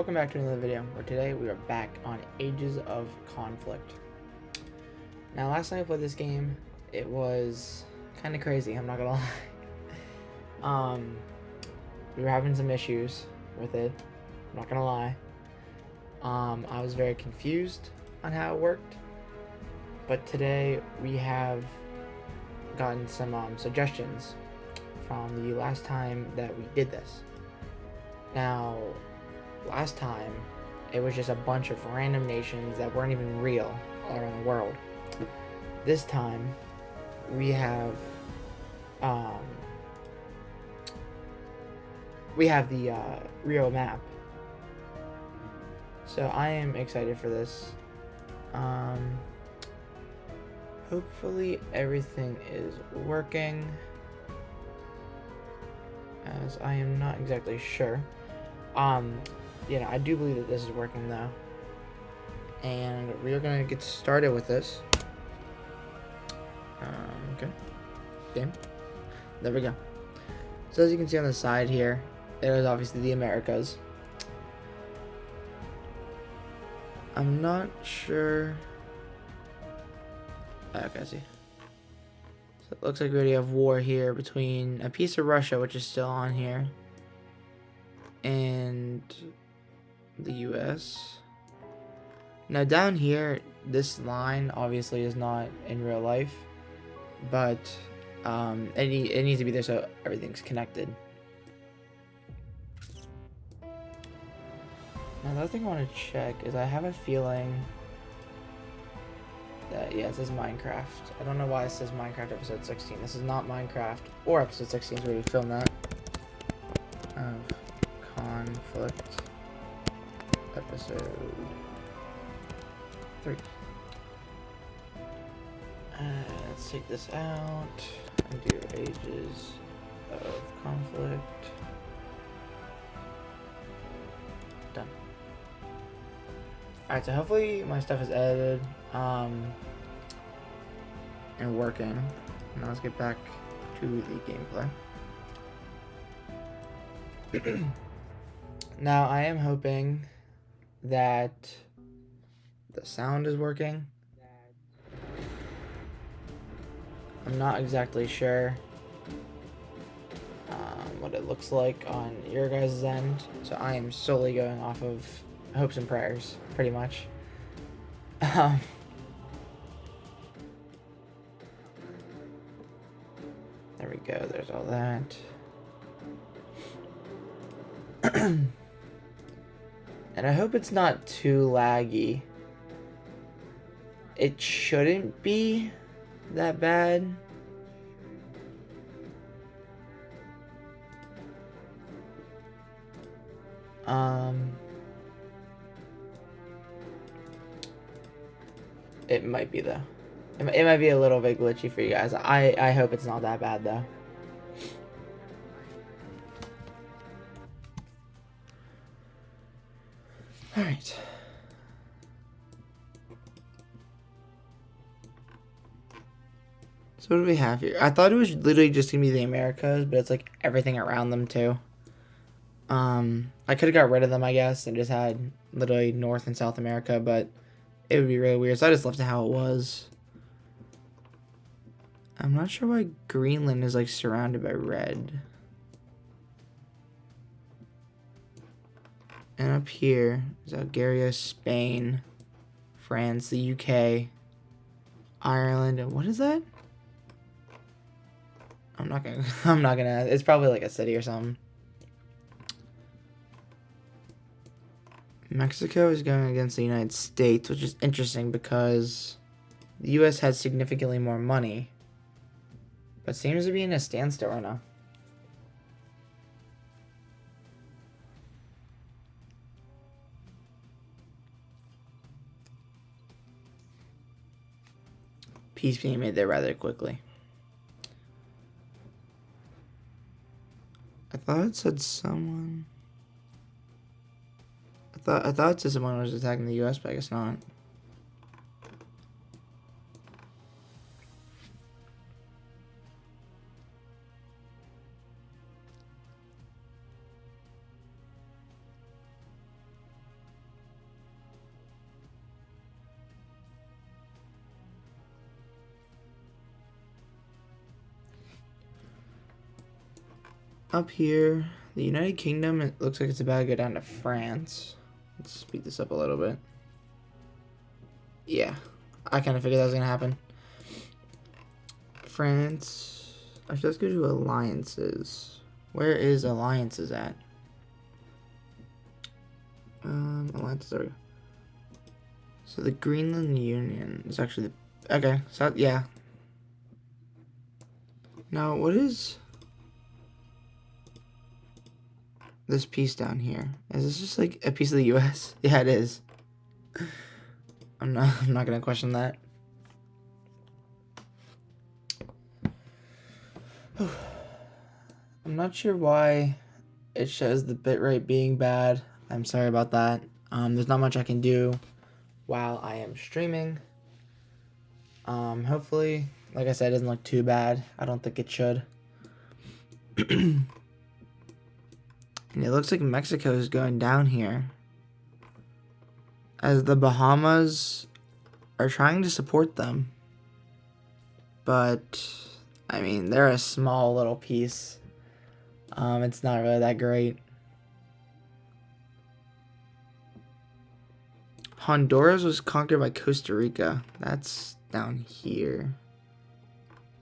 Welcome back to another video, where today we are back on Ages of Conflict. Now, last time I played this game, it was kind of crazy, I'm not gonna lie. We were having some issues with it, I'm not gonna lie. I was very confused on how it worked, but today we have gotten some suggestions from the last time that we did this. Now, last time, it was just a bunch of random nations that weren't even real all around the world. This time, we have the Rio map. So I am excited for this. Hopefully everything is working, as I am not exactly sure. I do believe that this is working though. And we're gonna get started with this. Okay. Game. There we go. So as you can see on the side here, it is obviously the Americas. I'm not sure. Okay, I see. So it looks like we already have war here between a piece of Russia, which is still on here, and the US. Now down here, this line obviously is not in real life, but it needs to be there so everything's connected. Now the other thing I want to check is I have a feeling that, yeah, it says Minecraft. I don't know why it says Minecraft episode 16. This is not Minecraft or episode 16, so we already filmed that. Of conflict episode 3. Let's take this out and do Ages of Conflict. Done. Alright, so hopefully my stuff is edited and working. Now let's get back to the gameplay. Now I am hoping that the sound is working. I'm not exactly sure what it looks like on your guys' end, so I am solely going off of hopes and prayers, pretty much. There we go, there's all that. And I hope it's not too laggy. It shouldn't be that bad. It might be though. It might be a little bit glitchy for you guys. I hope it's not that bad though. Alright. So what do we have here? I thought it was literally just gonna be the Americas, but it's like everything around them too. I could have got rid of them, I guess, and just had literally North and South America, but it would be really weird, so I just left it how it was. I'm not sure why Greenland is like surrounded by red. And up here is Bulgaria, Spain, France, the UK, Ireland, and what is that? I'm not gonna, it's probably like a city or something. Mexico is going against the United States, which is interesting because the US has significantly more money, but seems to be in a standstill right now. Peace being made there rather quickly. I thought it said someone. I thought it said someone was attacking the US, but I guess not. Up here, the United Kingdom, it looks like it's about to go down to France. Let's speed this up a little bit. Yeah, I kind of figured that was going to happen. France. Actually, let's go to alliances. Where is alliances at? Alliances are. So the Greenland Union is actually the. Okay, so yeah. Now, what is this piece down here? Is this just like a piece of the U.S.? Yeah, it is. I'm not gonna question that. I'm not sure why it shows the bitrate being bad. I'm sorry about that. There's not much I can do while I am streaming. Hopefully, like I said, it doesn't look too bad. I don't think it should. And it looks like Mexico is going down here, as the Bahamas are trying to support them. But, I mean, they're a small little piece. It's not really that great. Honduras was conquered by Costa Rica. That's down here,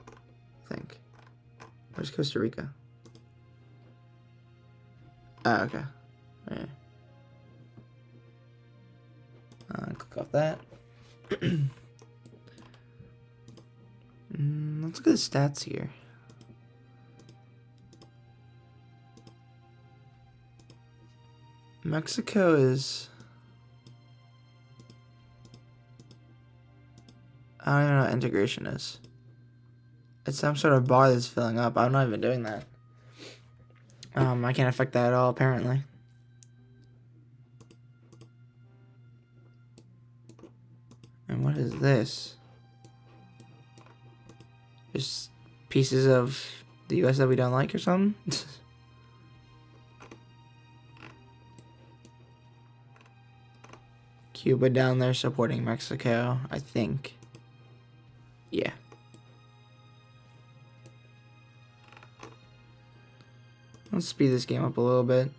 I think. Where's Costa Rica? Oh, okay. Right. Click off that. Let's look at the stats here. Mexico is... I don't even know what integration is. It's some sort of bar that's filling up. I'm not even doing that. I can't affect that at all, apparently. And what is this? Just pieces of the US that we don't like or something? Cuba down there supporting Mexico, I think. Yeah. Let's speed this game up a little bit.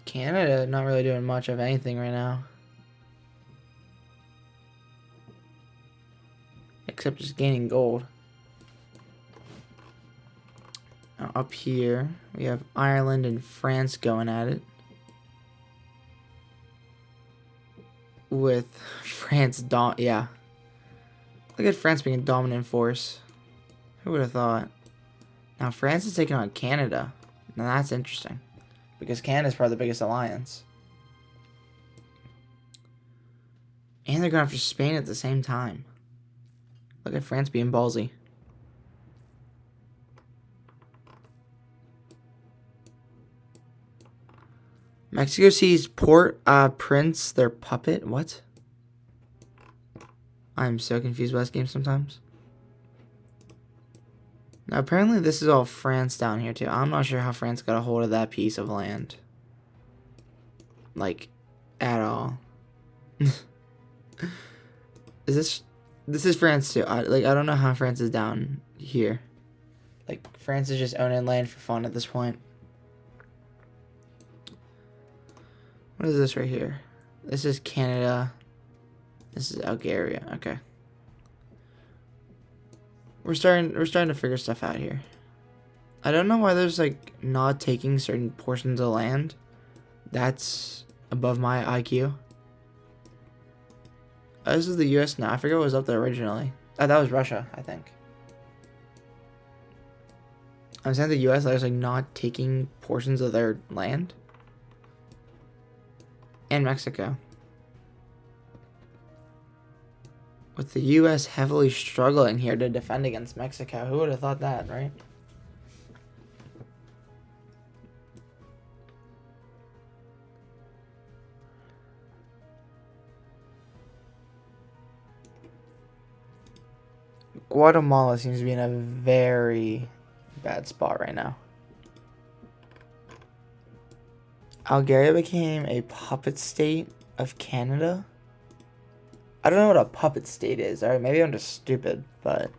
Canada not really doing much of anything right now. Except just gaining gold. Now up here, we have Ireland and France going at it. With France, yeah. Look at France being a dominant force. Who would have thought? Now France is taking on Canada. Now that's interesting. Because Canada's probably the biggest alliance. And they're going after Spain at the same time. Look at France being ballsy. Mexico sees Prince, their puppet. What? I'm so confused by this game sometimes. Now, apparently this is all France down here, too. I'm not sure how France got a hold of that piece of land. Like, at all. This is France, too. I don't know how France is down here. Like, France is just owning land for fun at this point. What is this right here? This is Canada. This is Algeria. Okay. We're starting to figure stuff out here. I don't know why there's like not taking certain portions of land. That's above my IQ. This is the US now. I forget what was up there originally. Oh, that was Russia, I think. I'm saying the US is like not taking portions of their land. And Mexico. With the U.S. heavily struggling here to defend against Mexico. Who would have thought that, right? Guatemala seems to be in a very bad spot right now. Algeria became a puppet state of Canada. I don't know what a puppet state is. Alright, maybe I'm just stupid, but...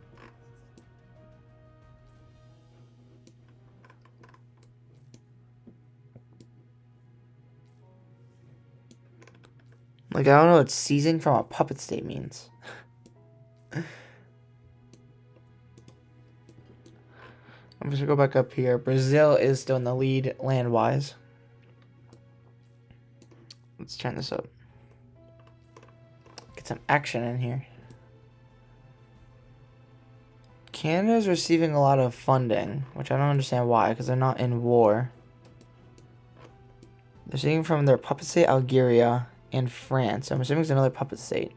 Like, I don't know what seizing from a puppet state means. I'm just gonna go back up here. Brazil is still in the lead land-wise. Let's turn this up. Get some action in here. Canada's receiving a lot of funding, which I don't understand why, because they're not in war. They're receiving from their puppet state, Algeria, and France. I'm assuming it's another puppet state.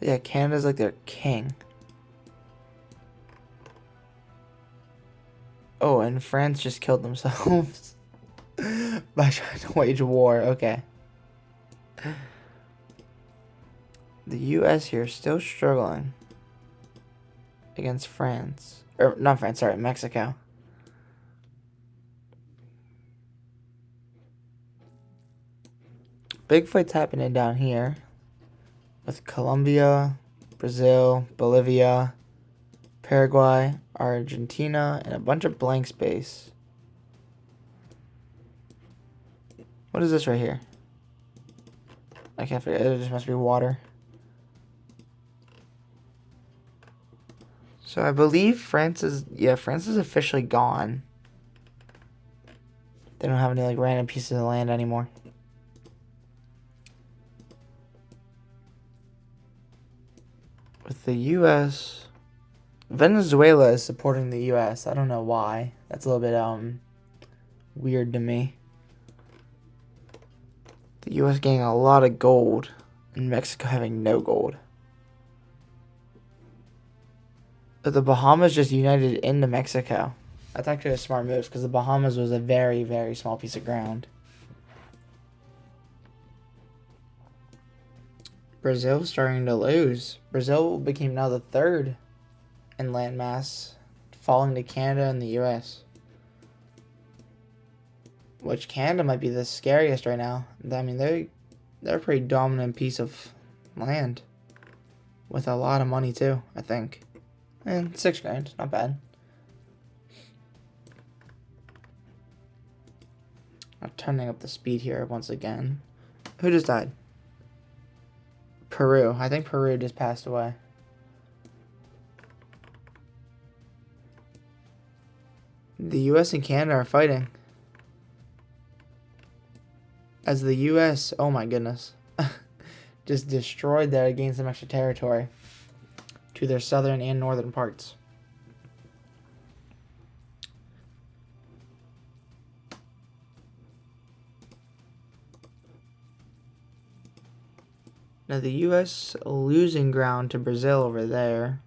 Yeah, Canada's like their king. Oh, and France just killed themselves by trying to wage war. Okay. The U.S. here is still struggling against France. Or, not France, sorry, Mexico. Big fights happening down here with Colombia, Brazil, Bolivia, Paraguay, Argentina, and a bunch of blank space. What is this right here? I can't figure it. It just must be water. So I believe France is officially gone. They don't have any like random pieces of land anymore. With the U.S., Venezuela is supporting the U.S. I don't know why. That's a little bit weird to me. The U.S. getting a lot of gold, and Mexico having no gold. But the Bahamas just united into Mexico. That's actually a smart move, because the Bahamas was a very, very small piece of ground. Brazil starting to lose. Brazil became now the third in landmass, falling to Canada and the U.S. Which Canada might be the scariest right now. I mean, they're a pretty dominant piece of land with a lot of money too, I think. And $6 grand, not bad. I'm turning up the speed here once again. Who just died? Peru. I think Peru just passed away. The U.S. and Canada are fighting. As the U.S., oh my goodness, just destroyed that, gained some extra territory to their southern and northern parts. Now the U.S. losing ground to Brazil over there,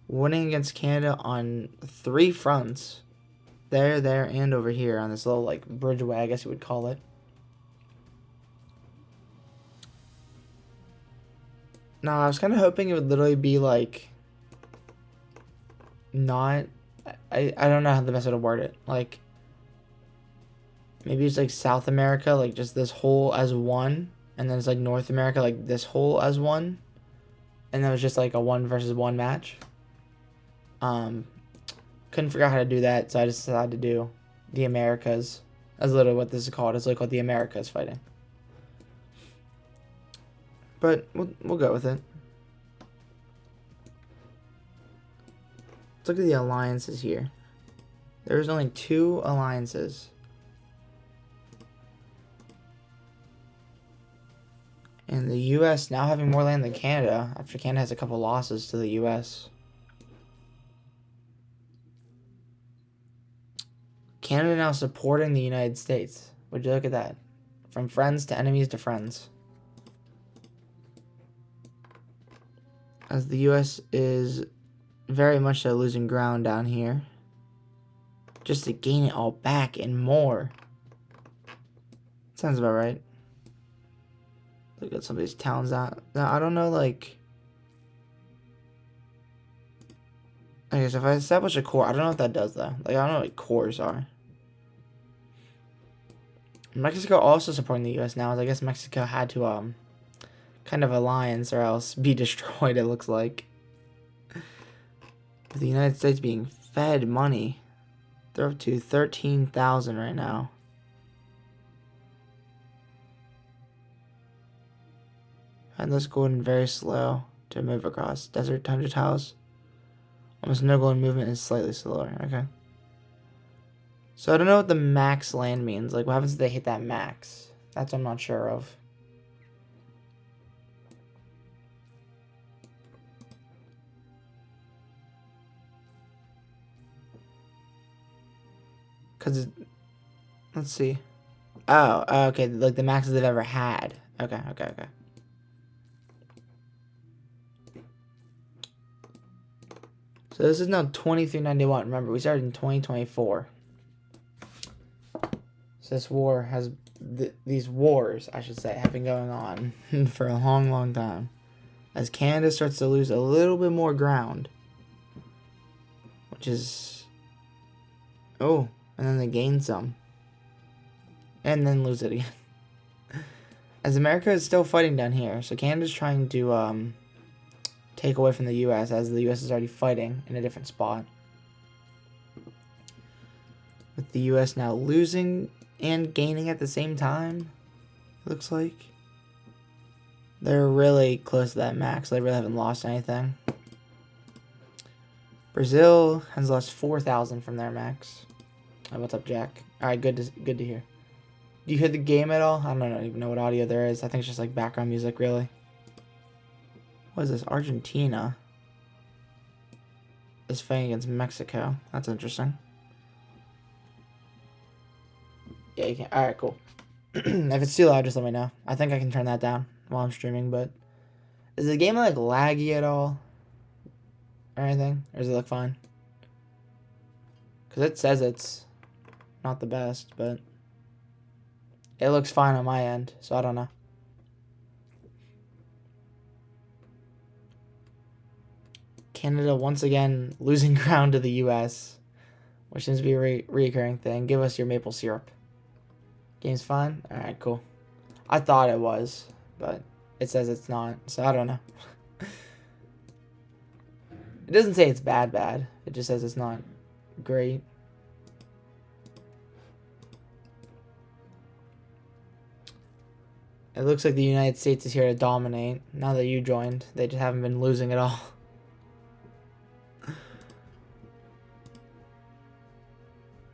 winning against Canada on 3 fronts. There, and over here on this little like bridgeway, I guess you would call it. Now I was kind of hoping it would literally be like not. I don't know how the best way to word it. Like maybe it's like South America, like just this whole as one. And then it's like North America, like this whole as one. And then it was just like a 1 versus 1 match. Couldn't figure out how to do that, so I just decided to do the Americas. That's literally what this is called. It's like called the Americas fighting. But we'll go with it. Let's look at the alliances here. There's only 2 alliances. And the U.S. now having more land than Canada, after Canada has a couple losses to the U.S. Canada now supporting the United States. Would you look at that? From friends to enemies to friends. As the U.S. is very much so losing ground down here. Just to gain it all back and more. Sounds about right. Look at some of these towns out. Now, I don't know, like... I guess if I establish a core, I don't know what that does, though. Like, I don't know what cores are. Mexico also supporting the U.S. now, as I guess Mexico had to, kind of alliance or else be destroyed, it looks like. With the United States being fed money. They're up to 13,000 right now. And this golden very slow to move across. Desert tundra tiles. Almost no golden movement is slightly slower. Okay. So I don't know what the max land means. Like, what happens if they hit that max? That's what I'm not sure of. Because, let's see. Oh, okay. Like the maxes they've ever had. Okay. So this is now 2391. Remember, we started in 2024. So this war has, these wars, I should say, have been going on for a long, long time. As Canada starts to lose a little bit more ground. Which is... Oh, and then they gain some. And then lose it again. As America is still fighting down here. So Canada's trying to take away from the U.S. as the U.S. is already fighting in a different spot. With the U.S. now losing and gaining at the same time, it looks like. They're really close to that max. They really haven't lost anything. Brazil has lost 4,000 from their max. Oh, what's up, Jack? Alright, good to hear. Do you hear the game at all? I don't even know what audio there is. I think it's just like background music, really. What is this? Argentina is fighting against Mexico. That's interesting. Yeah, you can. Alright, cool. If it's too loud, just let me know. I think I can turn that down while I'm streaming, but... Is the game, like, laggy at all? Or anything? Or does it look fine? Because it says it's not the best, but... It looks fine on my end, so I don't know. Canada once again losing ground to the U.S., which seems to be a reoccurring thing. Give us your maple syrup. Game's fine? Alright, cool. I thought it was, but it says it's not, so I don't know. It doesn't say it's bad. It just says it's not great. It looks like the United States is here to dominate. Now that you joined, they just haven't been losing at all.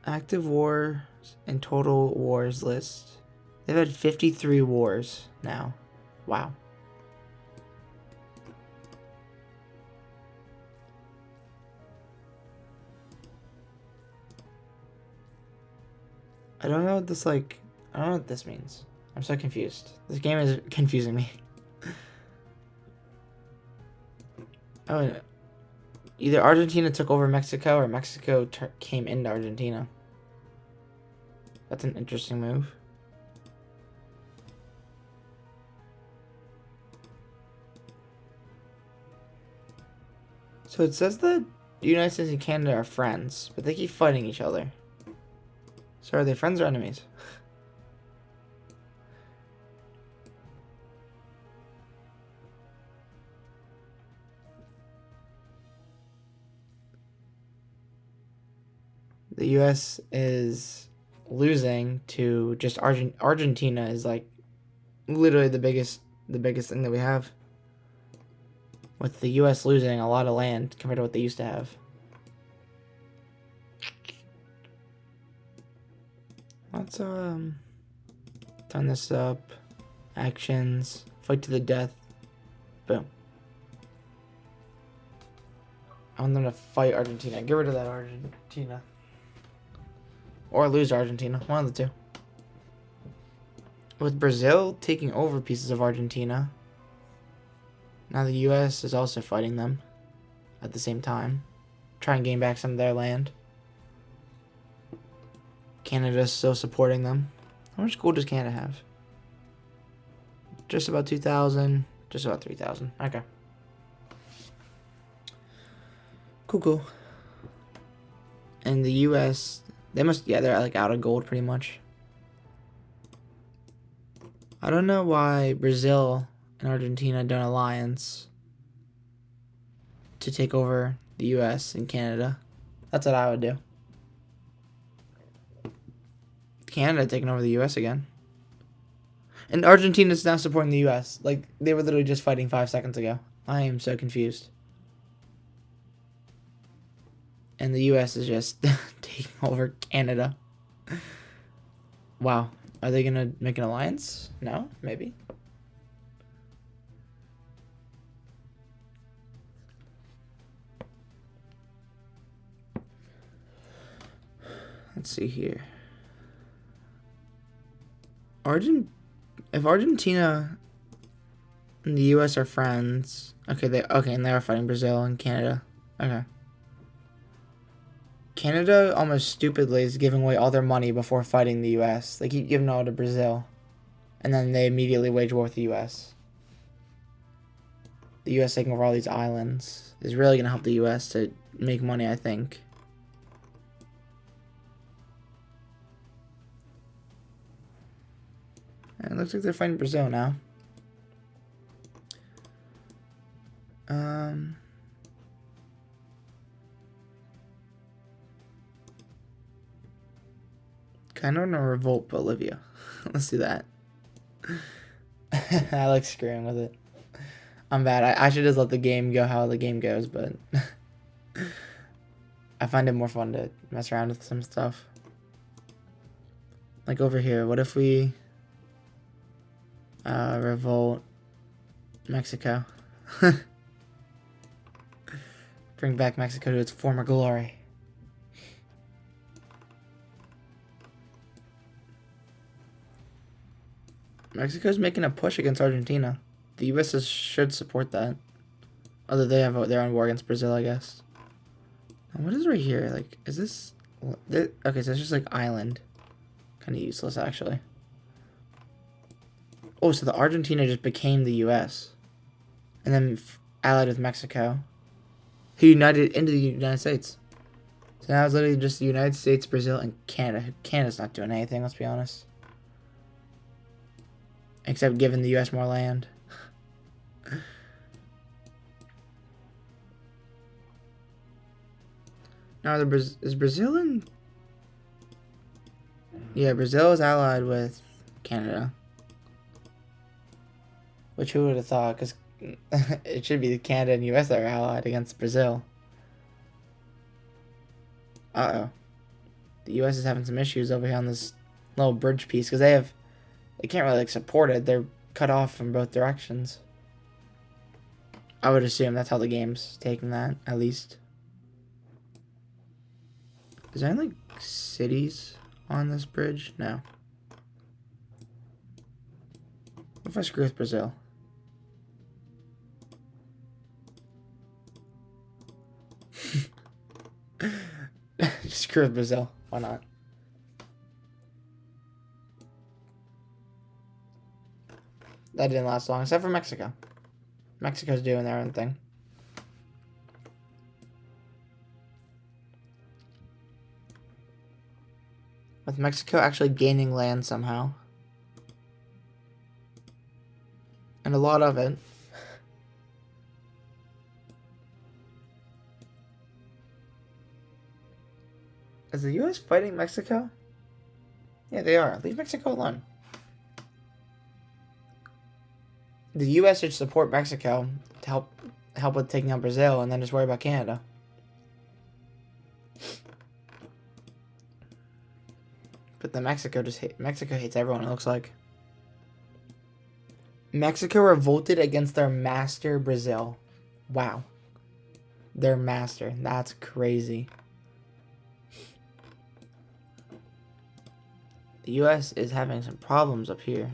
Active wars and total wars list. They've had 53 wars now. Wow. I don't know what this, like... I don't know what this means. I'm so confused. This game is confusing me. Oh, either Argentina took over Mexico or Mexico came into Argentina. That's an interesting move. So it says that the United States and Canada are friends, but they keep fighting each other. So are they friends or enemies? The U.S. is losing to just Argentina is like literally the biggest thing that we have. With the U.S. losing a lot of land compared to what they used to have. Let's turn this up. Actions. Fight to the death. Boom. I want them to fight Argentina. Get rid of that Argentina. Or lose Argentina. One of the two. With Brazil taking over pieces of Argentina. Now the U.S. is also fighting them. At the same time. Try and gain back some of their land. Canada's still supporting them. How much gold does Canada have? Just about 2,000. Just about 3,000. Okay. Cool. And the U.S. They must, yeah, they're like out of gold pretty much. I don't know why Brazil and Argentina done alliance to take over the US and Canada. That's what I would do. Canada taking over the US again. And Argentina's now supporting the US. Like, they were literally just fighting 5 seconds ago. I am so confused. And the US is just taking over Canada. Wow. Are they going to make an alliance? No? Maybe. Let's see here. If Argentina and the US are friends, and they are fighting Brazil and Canada. Okay. Canada almost stupidly is giving away all their money before fighting the US. They keep giving it all to Brazil, and then they immediately wage war with the US. The US taking over all these islands is really gonna help the US to make money, I think. And it looks like they're fighting Brazil now. Kind of want to revolt Bolivia. Let's do that. I like screwing with it. I'm bad. I should just let the game go how the game goes, but I find it more fun to mess around with some stuff. Like over here, what if we revolt Mexico? Bring back Mexico to its former glory. Mexico's making a push against Argentina. The US should support that. Although they have their own war against Brazil, I guess. And what is right here? Like, is this... Okay, so it's just like island. Kind of useless, actually. Oh, so the Argentina just became the US. And then allied with Mexico. Who united into the United States. So now it's literally just the United States, Brazil, and Canada. Canada's not doing anything, let's be honest. Except giving the US more land. Now, is Brazil in... Yeah, Brazil is allied with Canada. Which who would have thought? Because it should be Canada and US that are allied against Brazil. Uh-oh. The US is having some issues over here on this little bridge piece. Because they can't really, like, support it. They're cut off from both directions. I would assume that's how the game's taking that, at least. Is there any, like, cities on this bridge? No. What if I screw with Brazil? Just screw with Brazil. Why not? That didn't last long, except for Mexico. Mexico's doing their own thing. With Mexico actually gaining land somehow. And a lot of it. Is the US fighting Mexico? Yeah, they are. Leave Mexico alone. The US should support Mexico to help with taking out Brazil, and then just worry about Canada. But then Mexico hates everyone, it looks like. Mexico revolted against their master, Brazil. Wow. Their master. That's crazy. The US is having some problems up here.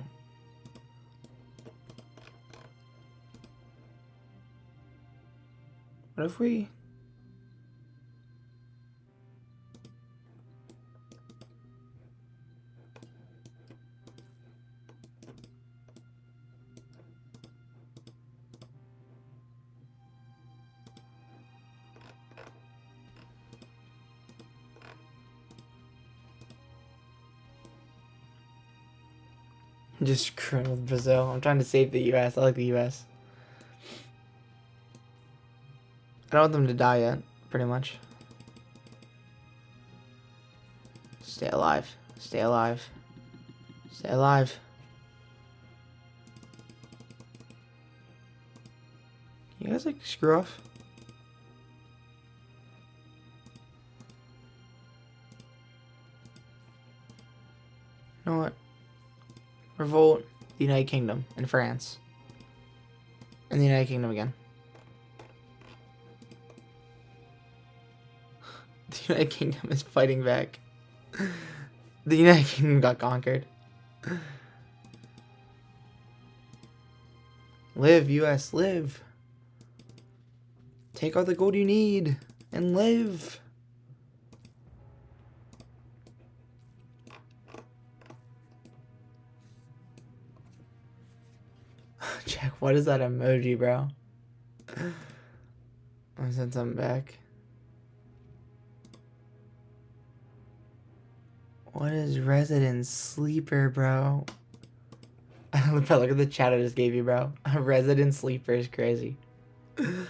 What if we... Just screwing with Brazil. I'm trying to save the US. I like the US. I don't want them to die yet. pretty much. Stay alive. Stay alive. Stay alive. You guys like screw off? You know what? Revolt, the United Kingdom, and France. And the United Kingdom again. The United Kingdom is fighting back. The United Kingdom got conquered. Live, US, live. Take all the gold you need and live. Jack, what is that emoji, bro? I sent something back. What is Resident Sleeper, bro? Look at the chat I just gave you, bro. Resident Sleeper is crazy. Bro,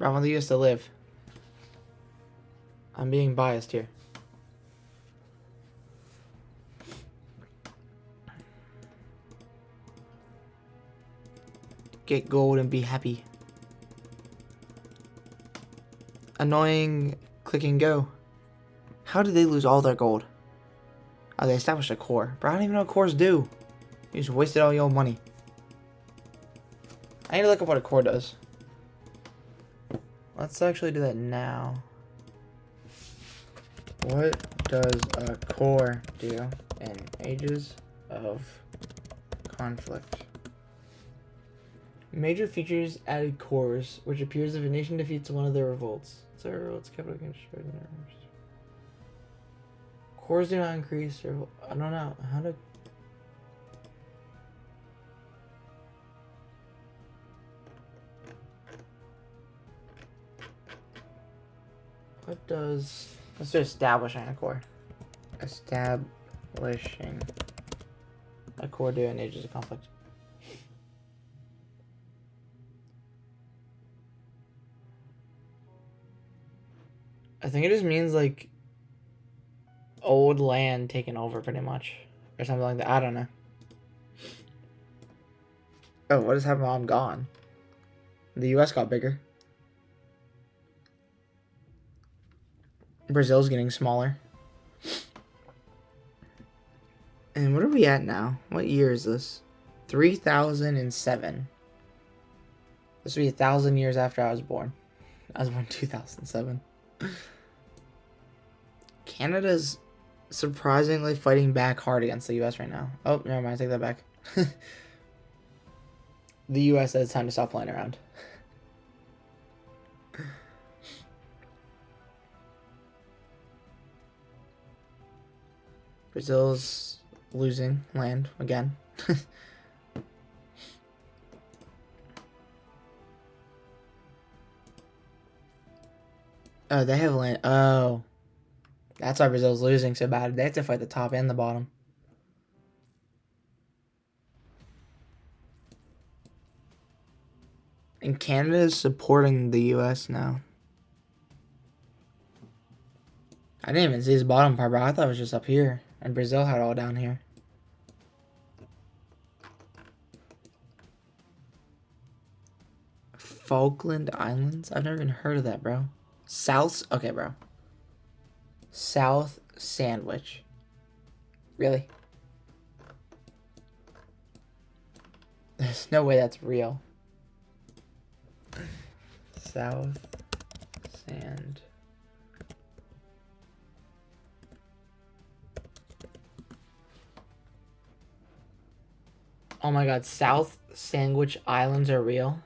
I want the US to live. I'm being biased here. Get gold and be happy. Annoying click and go. How did they lose all their gold? Oh, they established a core. Bro, I don't even know what cores do. You just wasted all your money. I need to look up what a core does. Let's actually do that now. What does a core do in Ages of Conflict? Major features added cores, which appears if a nation defeats one of their revolts. So revolts capital against cores do not increase or I don't know how to. What does let's do establishing a core. Establishing a core do in Ages of Conflict. I think it just means like old land taken over pretty much. Or something like that. I don't know. Oh, what has happened while I'm gone? The US got bigger. Brazil's getting smaller. And what are we at now? What year is this? 3007. This will be 1,000 years after I was born. I was born 2007. Canada's surprisingly fighting back hard against the US right now. Oh, never mind. Take that back. The US said it's time to stop playing around. Brazil's losing land again. Oh, they have land. Oh. That's why Brazil's losing so bad. They have to fight the top and the bottom. And Canada is supporting the US now. I didn't even see this bottom part, bro. I thought it was just up here. And Brazil had it all down here. Falkland Islands? I've never even heard of that, bro. South? Okay, bro. South Sandwich. Really? There's no way that's real. South Sand. Oh my god, South Sandwich Islands are real?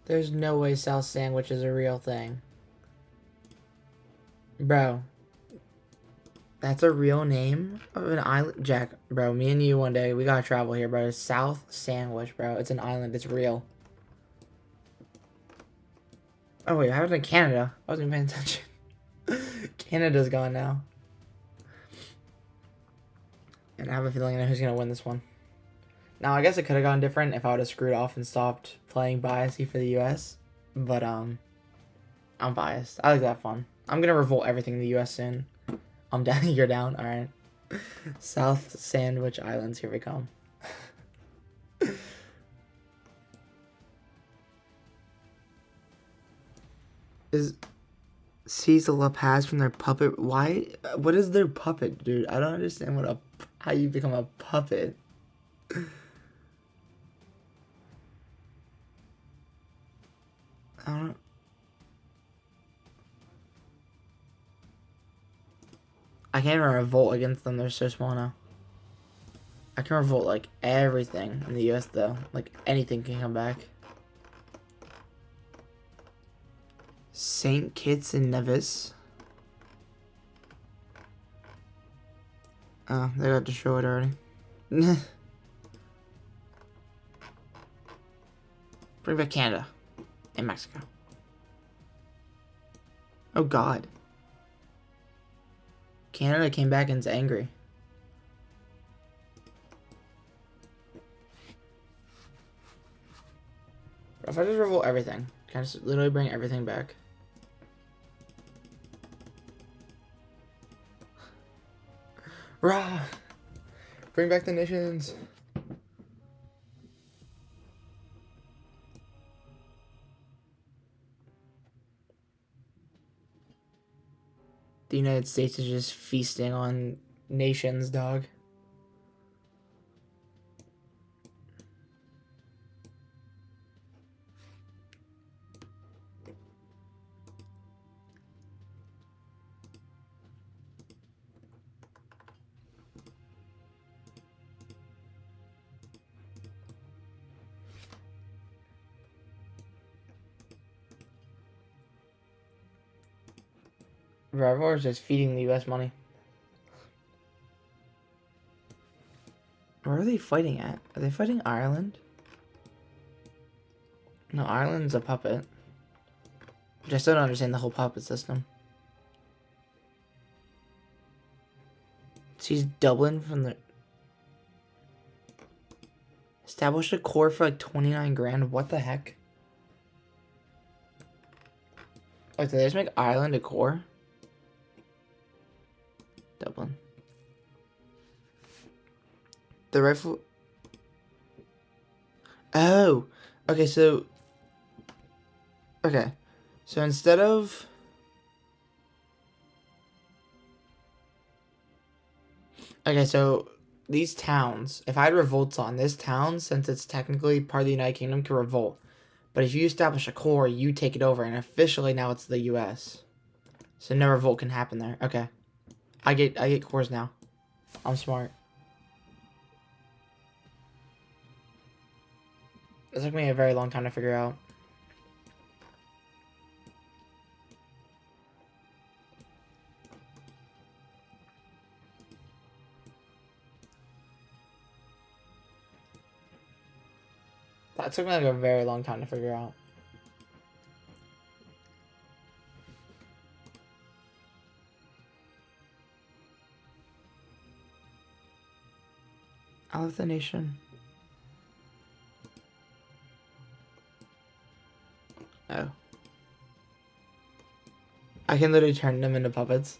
There's no way South Sandwich is a real thing. Bro, That's a real name of an island? Jack, bro, me and you one day, we gotta travel here, bro. South Sandwich, bro. It's an island. It's real. Oh, wait, I have it in Canada. I wasn't paying attention. Canada's gone now. And I have a feeling I know who's gonna win this one. Now, I guess it could have gone different if I would have screwed off and stopped playing biasy for the U.S. But, I'm biased. I like that fun. I'm gonna revolt everything in the U.S. soon. I'm down. You're down? Alright. South Sandwich Islands, here we come. Is Cecil La Paz from their puppet? Why? What is their puppet, dude? I don't understand how you become a puppet. I don't. I can't even revolt against them. They're so small now. I can revolt like everything in the U.S. though. Like anything can come back. Saint Kitts and Nevis. Oh, they got destroyed already. Bring back Canada and Mexico. Oh God. Canada came back and is angry. If I just revolt everything, can I just literally bring everything back? Rah! Bring back the nations. The United States is just feasting on nations, dog. Everyone is just feeding the U.S. money. Where are they fighting at? Are they fighting Ireland? No, Ireland's a puppet. I still don't understand the whole puppet system. She's Dublin from the... Established a core for like 29 grand. What the heck? Wait, did they just make Ireland a core? Dublin. The rifle... Oh! Okay, so... Okay. So instead of... Okay, so... These towns... If I had revolts on this town, since it's technically part of the United Kingdom, can revolt. But if you establish a core, you take it over, and officially now it's the U.S. So no revolt can happen there. Okay. I get cores now. I'm smart. It took me a very long time to figure out. That took me like a very long time to figure out. I love the nation. Oh. I can literally turn them into puppets.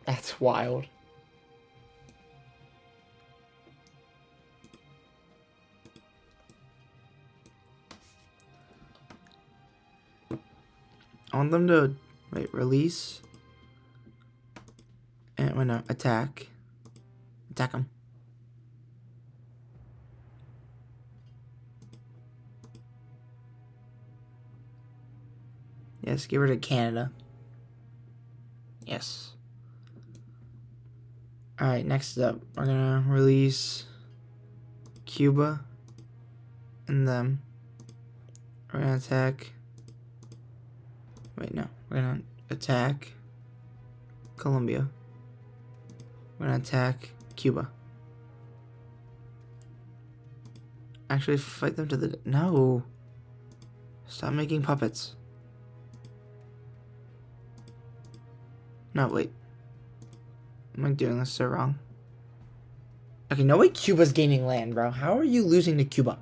That's wild. I want them to, wait, release. And, wait, no, attack. Attack them. Yes, get rid of Canada. Yes. Alright, next up, we're gonna release Cuba and them. We're gonna attack. Wait, no. We're gonna attack Colombia. We're gonna attack Cuba. Actually, fight them to the... No! Stop making puppets. No, wait. Am I doing this so wrong? Okay, no way Cuba's gaining land, bro. How are you losing to Cuba?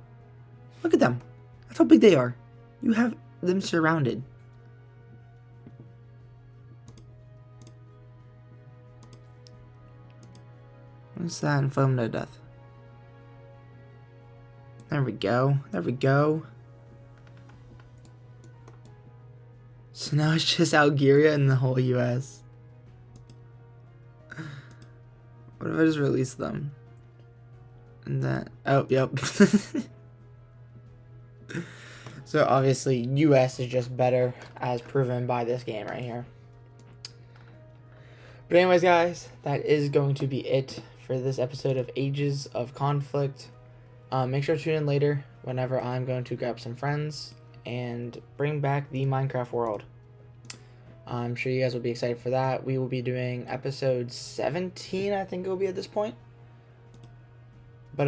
Look at them. That's how big they are. You have them surrounded. What's that? And fight them to death. There we go. There we go. So now it's just Algeria and the whole US. What if I just release them? And then... Oh, yep. So obviously US is just better, as proven by this game right here. But anyways, guys, that is going to be it for this episode of Ages of Conflict. Make sure to tune in later whenever I'm going to grab some friends and bring back the Minecraft world. I'm sure you guys will be excited for that. We will be doing episode 17, I think it will be at this point. But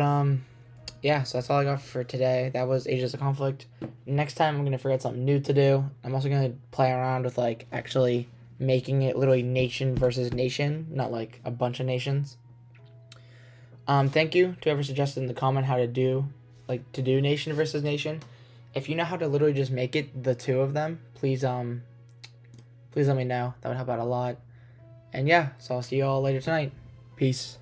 yeah, so that's all I got for today. That was Ages of Conflict. Next time I'm going to figure out something new to do. I'm also going to play around with like actually making it literally nation versus nation, not like a bunch of nations. Thank you to whoever suggested in the comment how to do nation versus nation. If you know how to literally just make it the two of them, please let me know. That would help out a lot. And yeah, so I'll see you all later tonight. Peace.